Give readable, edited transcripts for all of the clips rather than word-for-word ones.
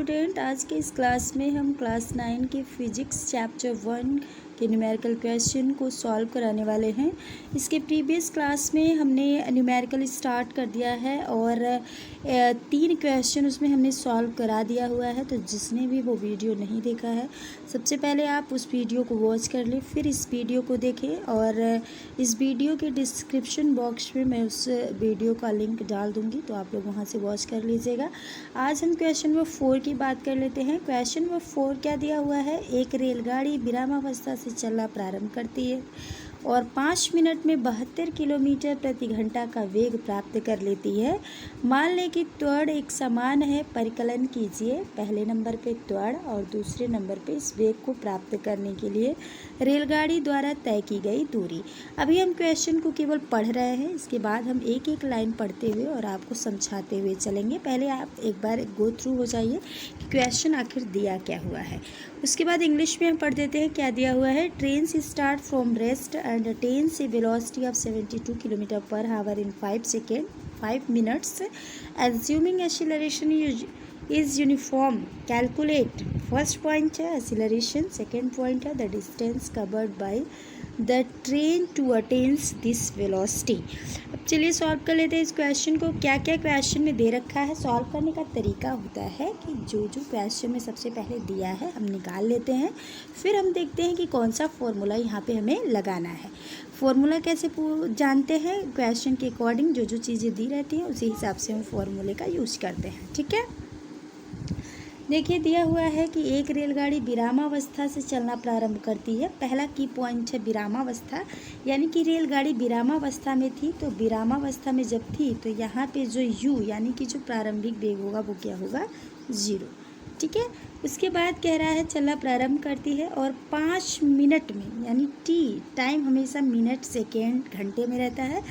Student, आज के इस क्लास में हम क्लास 9 के फिजिक्स चैप्टर 1 के न्यूमेरिकल क्वेश्चन को सॉल्व कराने वाले हैं। इसके प्रीवियस क्लास में हमने न्यूमेरिकल स्टार्ट कर दिया है और 3 क्वेश्चन उसमें हमने सॉल्व करा दिया हुआ है। तो जिसने भी वो वीडियो नहीं देखा है, सबसे पहले आप उस वीडियो को वॉच कर लें, फिर इस वीडियो को देखें और इस वीडियो के डिस्क्रिप्शन बॉक्स में मैं उस वीडियो का लिंक डाल दूँगी, तो आप लोग वहाँ से वॉच कर लीजिएगा। आज हम क्वेश्चन नंबर 4 की बात कर लेते हैं। क्वेश्चन नंबर 4 क्या दिया हुआ है? एक रेलगाड़ी विरामावस्था से चलना प्रारंभ करती है और 5 मिनट में 72 किलोमीटर प्रति घंटा का वेग प्राप्त कर लेती है। मान लें कि त्वरण एक समान है, परिकलन कीजिए। पहले नंबर पे त्वरण और दूसरे नंबर पे इस वेग को प्राप्त करने के लिए रेलगाड़ी द्वारा तय की गई दूरी। अभी हम क्वेश्चन को केवल पढ़ रहे हैं, इसके बाद हम एक एक लाइन पढ़ते हुए और आपको समझाते हुए चलेंगे। पहले आप एक बार गो थ्रू हो जाइए कि क्वेश्चन आखिर दिया क्या हुआ है। उसके बाद इंग्लिश में हम पढ़ देते हैं क्या दिया हुआ है। Train start from rest and attains a velocity of 72 km/h in 5 minutes. Assuming acceleration is uniform, calculate first point है acceleration, second point है the distance covered by the train to attains this velocity. अब चलिए solve कर लेते हैं इस question को। क्या क्या क्वेश्चन में दे रखा है। सॉल्व करने का तरीका होता है कि जो क्वेश्चन में सबसे पहले दिया है हम निकाल लेते हैं, फिर हम देखते हैं कि कौन सा फॉर्मूला यहाँ पे हमें लगाना है। फॉर्मूला कैसे जानते हैं? क्वेश्चन के अकॉर्डिंग जो चीज़ें दी रहती हैं उसी हिसाब से हम फॉर्मूले का यूज करते हैं। ठीक है, देखिए दिया हुआ है कि एक रेलगाड़ी विरामावस्था से चलना प्रारंभ करती है। पहला की पॉइंट है विरामावस्था, यानी कि रेलगाड़ी विरामावस्था में थी। तो विरामावस्था में जब थी तो यहाँ पे जो u यानी कि जो प्रारंभिक वेग होगा वो क्या होगा? 0। ठीक है, उसके बाद कह रहा है चलना प्रारंभ करती है और 5 मिनट में, यानी t टाइम हमेशा मिनट सेकेंड घंटे में रहता है।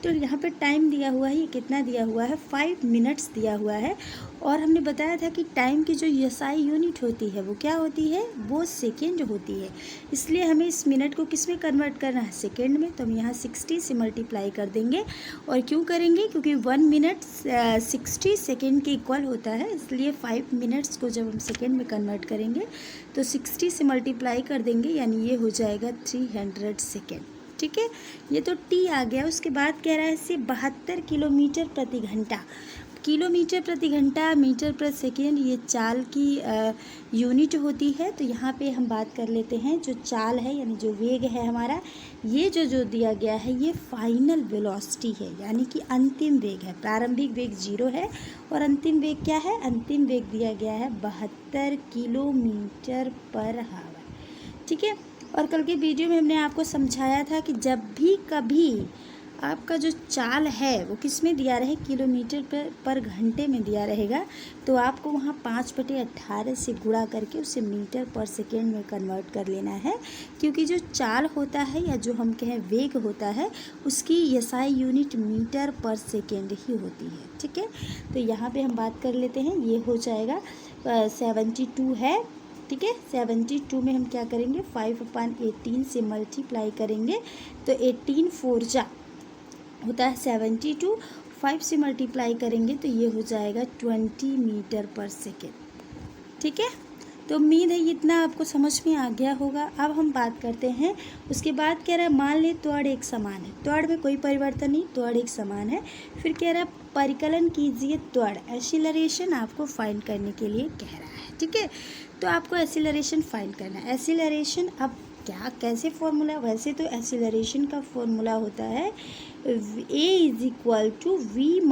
तो यहाँ पे टाइम दिया हुआ है, ये कितना दिया हुआ है? 5 मिनट्स दिया हुआ है। और हमने बताया था कि टाइम की जो SI यूनिट होती है वो क्या होती है? वो सेकेंड होती है। इसलिए हमें इस मिनट को किस में कन्वर्ट करना है? सेकेंड में। तो हम यहाँ 60 से मल्टीप्लाई कर देंगे। और क्यों करेंगे? क्योंकि 1 मिनट 60 सेकेंड के इक्वल होता है, इसलिए 5 मिनट्स को जब हम सेकेंड में कन्वर्ट करेंगे तो 60 से मल्टीप्लाई कर देंगे, यानी ये हो जाएगा 300 सेकेंड। ठीक है, ये तो t आ गया। उसके बाद कह रहा है इससे 72 किलोमीटर प्रति घंटा। किलोमीटर प्रति घंटा, मीटर प्रति सेकेंड, ये चाल की यूनिट होती है। तो यहाँ पे हम बात कर लेते हैं जो चाल है, यानी जो वेग है हमारा, ये जो दिया गया है ये फाइनल वेलोसिटी है, यानी कि अंतिम वेग है। प्रारंभिक वेग 0 है और अंतिम वेग क्या है? अंतिम वेग दिया गया है 72 km/h। ठीक है, और कल के वीडियो में हमने आपको समझाया था कि जब भी कभी आपका जो चाल है वो किस में दिया रहे? किलोमीटर पर घंटे में दिया रहेगा, तो आपको वहाँ 5/18 से गुणा करके उसे मीटर पर सेकेंड में कन्वर्ट कर लेना है। क्योंकि जो चाल होता है या जो हम कहें वेग होता है उसकी SI यूनिट मीटर पर सेकेंड ही होती है। ठीक है, तो यहाँ पे हम बात कर लेते हैं, ये हो जाएगा 72 है। ठीक है, 72 में हम क्या करेंगे? 5/18 से मल्टीप्लाई करेंगे तो 18 4 जा होता है 72, 5 से मल्टीप्लाई करेंगे तो ये हो जाएगा 20 मीटर पर सेकेंड। ठीक है, तो उम्मीद है इतना आपको समझ में आ गया होगा। अब हम बात करते हैं, उसके बाद कह रहा है मान ले त्वरण एक समान है। त्वरण में कोई परिवर्तन नहीं, त्वरण एक समान है। फिर कह रहा है परिकलन कीजिए त्वरण, एक्सीलरेशन आपको फाइंड करने के लिए कह रहा है। ठीक है, तो आपको एक्सीलरेशन फाइंड करना है। एक्सीलरेशन अब क्या कैसे फॉर्मूला? वैसे तो एक्सीलरेशन का फॉर्मूला होता है a = v -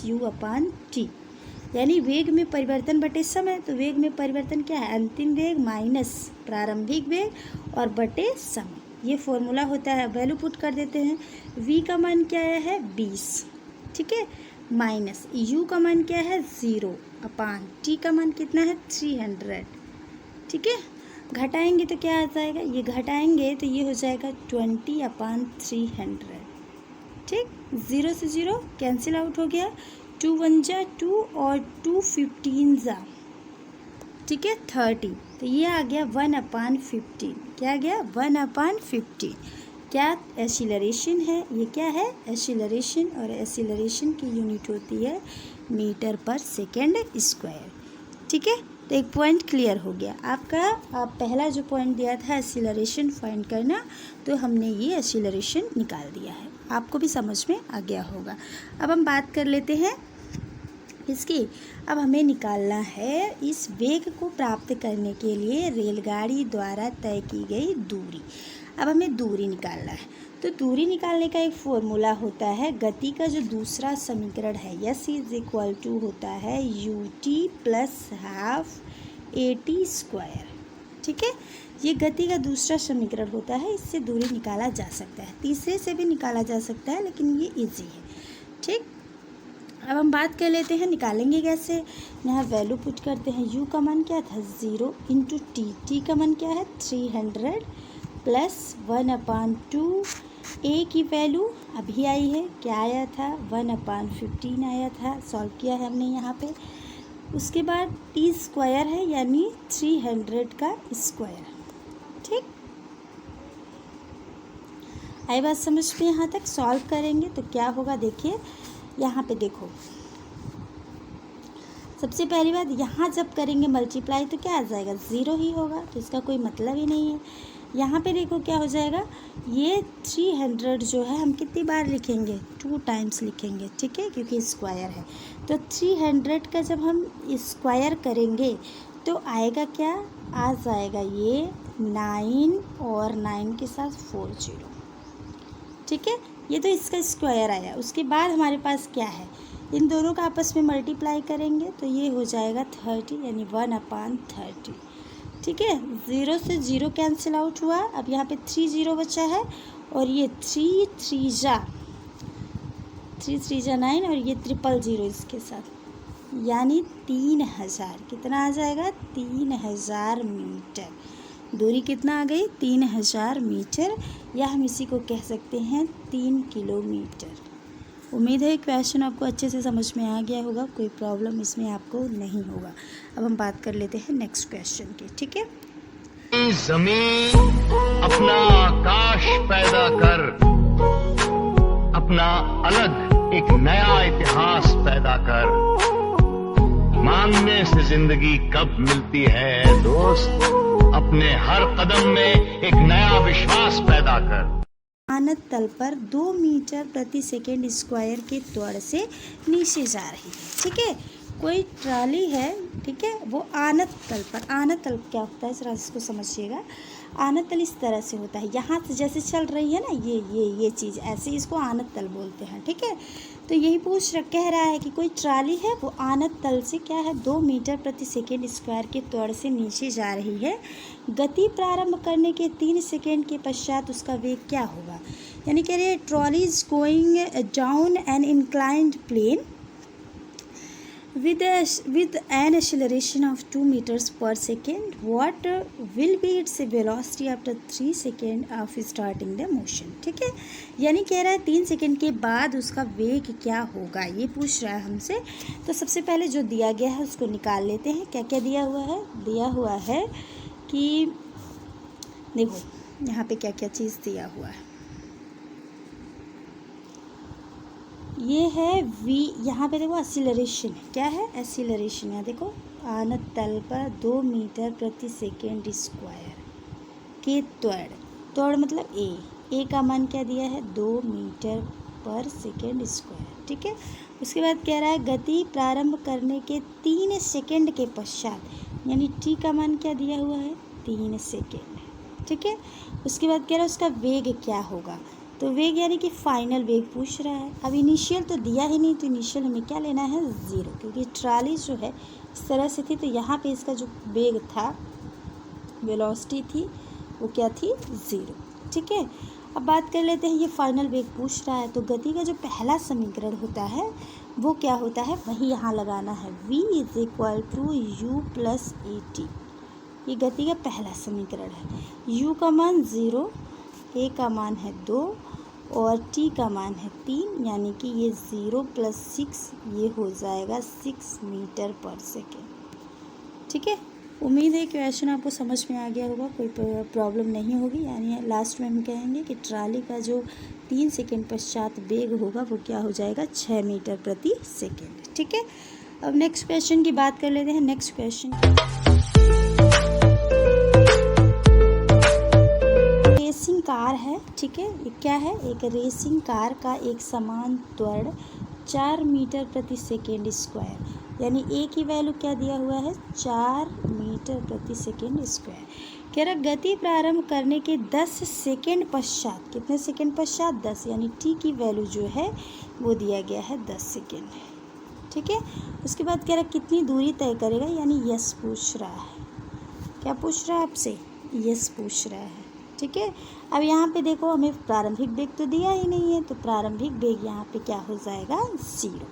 u/t, यानी वेग में परिवर्तन बटे समय। तो वेग में परिवर्तन क्या है? अंतिम वेग माइनस प्रारंभिक वेग और बटे समय, ये फॉर्मूला होता है। वैल्यू पुट कर देते हैं। v का मान क्या है? 20। ठीक है, माइनस u का मान क्या है? 0/t का मान कितना है? 300। ठीक है, घटाएंगे तो क्या आ जाएगा? ये घटाएंगे तो ये हो जाएगा 20/300। ठीक, 0 से 0 कैंसिल आउट हो गया, 2 1 जा 2 और 2 15 जा। ठीक है, 30। तो ये आ गया 1/15। क्या आ गया? 1/15। क्या? एक्सीलरेशन है। ये क्या है? एक्सीलरेशन, और एक्सीलरेशन की यूनिट होती है मीटर पर सेकेंड स्क्वायर। ठीक है, तो एक पॉइंट क्लियर हो गया आपका। आप पहला जो पॉइंट दिया था एक्सीलरेशन फाइंड करना, तो हमने ये एक्सीलरेशन निकाल दिया है, आपको भी समझ में आ गया होगा। अब हम बात कर लेते हैं इसकी। अब हमें निकालना है इस वेग को प्राप्त करने के लिए रेलगाड़ी द्वारा तय की गई दूरी। अब हमें दूरी निकालना है, तो दूरी निकालने का एक फॉर्मूला होता है, गति का जो दूसरा समीकरण है यस इज इक्वल टू होता है ut प्लस हाफ at²। ठीक है, ये गति का दूसरा समीकरण होता है, इससे दूरी निकाला जा सकता है, तीसरे से भी निकाला जा सकता है, लेकिन ये इजी है। ठीक, अब हम बात कर लेते हैं निकालेंगे कैसे। यहाँ वैल्यू पुट करते हैं, u का मान क्या था 0 इंटू t का मान क्या है 300 प्लस 1/2। a की वैल्यू अभी आई है, क्या आया था 1/15 आया था, सॉल्व किया है हमने यहाँ पे। उसके बाद t² है यानी 300 का स्क्वायर। ठीक, आई बात समझ में यहाँ तक। सॉल्व करेंगे तो क्या होगा, देखिए यहाँ पे देखो, सबसे पहली बात यहाँ जब करेंगे मल्टीप्लाई तो क्या आ जाएगा 0 ही होगा, तो इसका कोई मतलब ही नहीं है। यहाँ पे देखो क्या हो जाएगा, ये 300 जो है हम कितनी बार लिखेंगे 2 टाइम्स लिखेंगे। ठीक है, क्योंकि स्क्वायर है, तो 300 का जब हम स्क्वायर करेंगे तो आएगा क्या, आ जाएगा ये 9 और 9 के साथ 40। ठीक है, ये तो इसका स्क्वायर आया। उसके बाद हमारे पास क्या है, इन दोनों का आपस में मल्टीप्लाई करेंगे तो ये हो जाएगा 30 यानी 1/30। ठीक है, 0 से 0 कैंसिल आउट हुआ। अब यहाँ पे 3 0 बचा है और ये 3 3 जा 9 और ये 000 इसके साथ, यानी 3000। कितना आ जाएगा 3000 मीटर। दूरी कितना आ गई 3000 मीटर, या हम इसी को कह सकते हैं 3 किलोमीटर। उम्मीद है क्वेश्चन आपको अच्छे से समझ में आ गया होगा, कोई प्रॉब्लम इसमें आपको नहीं होगा। अब हम बात कर लेते हैं नेक्स्ट क्वेश्चन की। ठीक है, जमीन अपना आकाश पैदा कर, अपना अलग एक नया इतिहास पैदा कर। मांगने से जिंदगी कब मिलती है दोस्त, अपने हर कदम में एक नया विश्वास पैदा कर। आनत तल पर 2 मीटर प्रति सेकेंड स्क्वायर के त्वरण से नीचे जा रही है। ठीक है, कोई ट्राली है, ठीक है, वो आनत तल पर। आनत तल क्या होता है जरा इसको समझिएगा। आनत तल इस तरह से होता है, यहाँ से जैसे चल रही है ना ये चीज़, ऐसे इसको आनत तल बोलते हैं। ठीक है, तो यही कह रहा है कि कोई ट्राली है वो आनत तल से क्या है 2 मीटर प्रति सेकेंड स्क्वायर के त्वरण से नीचे जा रही है। गति प्रारंभ करने के 3 सेकेंड के पश्चात उसका वेग क्या होगा। यानी कह रहे हैं trolley is going down an inclined plane with an acceleration of 2 meters per second. What will be its velocity after 3 seconds of starting the motion. ठीक है, यानी कह रहा है 3 सेकेंड के बाद उसका वेग क्या होगा, ये पूछ रहा है हमसे। तो सबसे पहले जो दिया गया है उसको निकाल लेते हैं। क्या क्या दिया हुआ है, दिया हुआ है कि देखो यहाँ पे क्या क्या चीज़ दिया हुआ है। ये है v, यहाँ पे देखो एक्सीलरेशन, क्या है एक्सीलरेशन। यहाँ देखो आनत तल पर 2 मीटर प्रति सेकेंड स्क्वायर के त्वरण मतलब a का मान क्या दिया है 2 मीटर पर सेकेंड स्क्वायर। ठीक है, उसके बाद कह रहा है गति प्रारंभ करने के 3 सेकेंड के पश्चात, यानी t का मान क्या दिया हुआ है 3 सेकेंड। ठीक है, उसके बाद कह रहा है उसका वेग क्या होगा, तो वेग यानी कि फाइनल वेग पूछ रहा है। अब इनिशियल तो दिया ही नहीं, तो इनिशियल हमें क्या लेना है 0, क्योंकि ट्राली जो है इस तरह से थी, तो यहाँ पे इसका जो वेग था वेलोसिटी थी वो क्या थी 0। ठीक है, अब बात कर लेते हैं, ये फाइनल वेग पूछ रहा है, तो गति का जो पहला समीकरण होता है वो क्या होता है, वही यहाँ लगाना है, v = u + at। ये गति का पहला समीकरण है। u का मान 0, a का मान है 2 और t का मान है 3, यानी कि ये 0 + 6 ये हो जाएगा 6 मीटर पर सेकेंड। ठीक है, उम्मीद है क्वेश्चन आपको समझ में आ गया होगा, कोई प्रॉब्लम नहीं होगी। यानी लास्ट में हम कहेंगे कि ट्राली का जो 3 सेकेंड पश्चात वेग होगा वो क्या हो जाएगा 6 मीटर प्रति सेकेंड। ठीक है, अब नेक्स्ट क्वेश्चन की बात कर लेते हैं। नेक्स्ट क्वेश्चन रेसिंग कार है, ठीक है। ये क्या है? एक रेसिंग कार का एक समान त्वरण 4 मीटर प्रति सेकेंड स्क्वायर, यानी ए की वैल्यू क्या दिया हुआ है? 4 मीटर प्रति सेकेंड स्क्वायर। कह रहा गति प्रारंभ करने के 10 सेकेंड पश्चात, कितने सेकेंड पश्चात? 10, यानी टी की वैल्यू जो है वो दिया गया है 10 सेकेंड, ठीक है। उसके बाद कह रहा कितनी दूरी तय करेगा, यानी यस पूछ रहा है। क्या पूछ रहा है आपसे? यस पूछ रहा है, ठीक है। अब यहाँ पे देखो हमें प्रारंभिक वेग तो दिया ही नहीं है, तो प्रारंभिक वेग यहाँ पे क्या हो जाएगा? 0,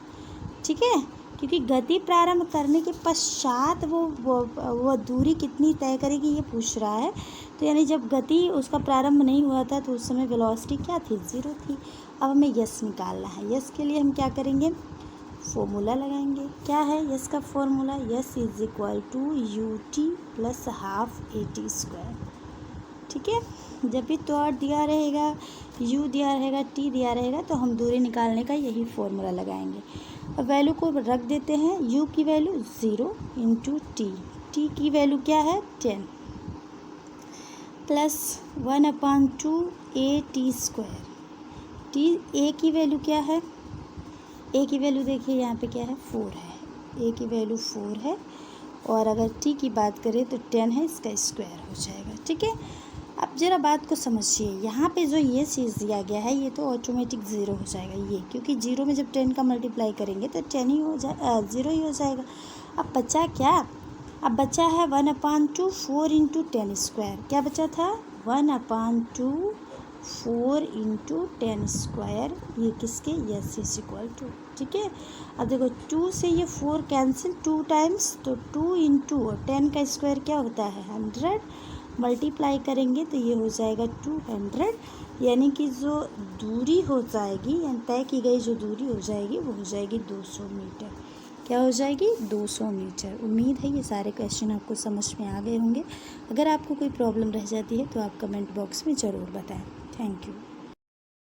ठीक है। क्योंकि गति प्रारंभ करने के पश्चात वो दूरी कितनी तय करेगी ये पूछ रहा है। तो यानी जब गति उसका प्रारंभ नहीं हुआ था तो उस समय वेलोसिटी क्या थी? 0 थी। अब हमें यस निकालना है। यस के लिए हम क्या करेंगे? फॉर्मूला लगाएंगे। क्या है यस का formula? S is equal to ut plus half at², ठीक है। जब भी त्वरण दिया रहेगा, u दिया रहेगा, t दिया रहेगा, तो हम दूरी निकालने का यही फॉर्मूला लगाएंगे। अब वैल्यू को रख देते हैं। u की वैल्यू 0 इंटू t की वैल्यू क्या है? 10 प्लस 1/2 at²। a की वैल्यू क्या है? a की वैल्यू देखिए यहाँ पे क्या है? 4 है। a की वैल्यू 4 है, और अगर t की बात करें तो 10 है, इसका स्क्वायर हो जाएगा, ठीक है। अब जरा बात को समझिए, यहाँ पे जो ये चीज़ दिया गया है ये तो ऑटोमेटिक 0 हो जाएगा ये, क्योंकि 0 में जब 10 का मल्टीप्लाई करेंगे तो 10 ही हो जाए 0 ही हो जाएगा। अब बचा क्या? अब बचा है 1/2 4 इंटू 10²। क्या बचा था? 1/2 4 इंटू 10²। ये किसके? यस इज इक्वल टू, ठीक है। अब देखो 2 से ये 4 कैंसिल 2 टाइम्स, तो 2 इंटू 10 का स्क्वायर क्या होता है? 100। मल्टीप्लाई करेंगे तो ये हो जाएगा 200, यानी कि जो दूरी हो जाएगी, यानी तय की गई जो दूरी हो जाएगी वो हो जाएगी 200 मीटर। क्या हो जाएगी? 200 मीटर। उम्मीद है ये सारे क्वेश्चन आपको समझ में आ गए होंगे। अगर आपको कोई प्रॉब्लम रह जाती है तो आप कमेंट बॉक्स में ज़रूर बताएं। Thank you.